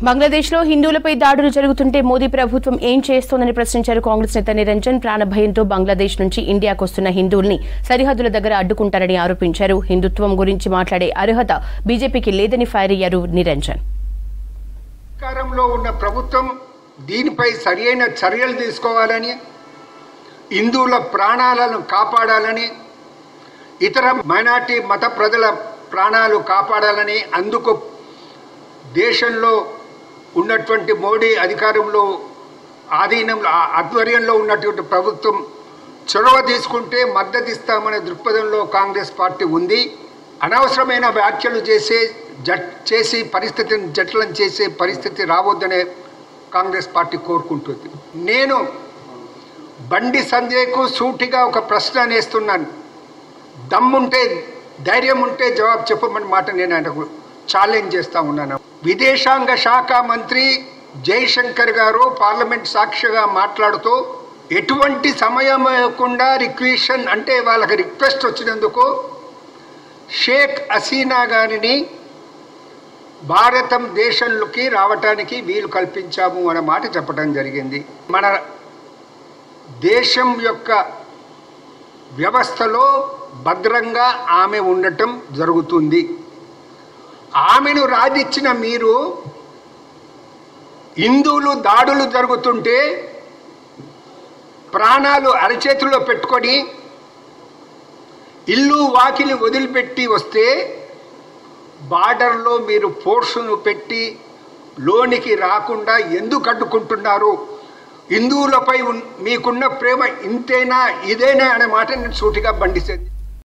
బంగ్లాదేశ్లో హిందువులపై దాడులు జరుగుతుంటే మోదీ ప్రభుత్వం ఏం చేస్తోందని ప్రశ్నించారు కాంగ్రెస్ నేత నిరంజన్. ప్రాణభయంతో బంగ్లాదేశ్ నుంచి ఇండియాకు వస్తున్న హిందువుల్ని సరిహద్దుల దగ్గర అడ్డుకుంటారని ఆరోపించారు. హిందుత్వం గురించి మాట్లాడే అర్హత బీజేపీకి లేదని ఫైర్ అయ్యారు నిరంజన్. అధికారంలో ఉన్న ప్రభుత్వం దీనిపై సరైన చర్యలు తీసుకోవాలని, హిందువుల ప్రాణాలను కాపాడాలని, ఇతర మైనార్టీ మత ప్రజల ప్రాణాలు కాపాడాలని, అందుకు దేశంలో ఉన్నటువంటి మోడీ అధికారంలో ఆధ్వర్యంలో ఉన్నటువంటి ప్రభుత్వం చొరవ తీసుకుంటే మద్దతు ఇస్తామనే దృక్పథంలో కాంగ్రెస్ పార్టీ ఉంది. అనవసరమైన వ్యాఖ్యలు చేసి పరిస్థితిని జటిలం చేసే పరిస్థితి రావద్దనే కాంగ్రెస్ పార్టీ కోరుకుంటుంది. నేను బండి సంజయ్కు సూటిగా ఒక ప్రశ్న నేస్తున్నాను. దమ్ముంటే, ధైర్యం ఉంటే జవాబు చెప్పమని మాట నేను ఆయనకు ఛాలెంజ్ చేస్తూ ఉన్నాను. విదేశాంగ శాఖ మంత్రి జైశంకర్ గారు పార్లమెంట్ సాక్షిగా మాట్లాడుతూ ఎటువంటి సమయం ఇవ్వకుండా రిక్వెషన్ అంటే వాళ్ళకి రిక్వెస్ట్ వచ్చినందుకు షేక్ హసీనా గారిని భారతదేశంలోకి రావటానికి వీలు కల్పించాము అనే మాట చెప్పడం జరిగింది. మన దేశం యొక్క వ్యవస్థలో భద్రంగా ఆమె ఉండటం జరుగుతుంది. ఆమెను రాజిచ్చిన మీరు హిందువులు దాడులు జరుగుతుంటే ప్రాణాలు అరచేతుల్లో పెట్టుకొని ఇల్లు వాకిలి వదిలిపెట్టి వస్తే బార్డర్లో మీరు ఫోర్సును పెట్టి లోనికి రాకుండా ఎందుకు అడ్డుకుంటున్నారు? హిందువులపై మీకున్న ప్రేమ ఇంతేనా, ఇదేనా అనే మాట నేను సూటిగా బండిసేది.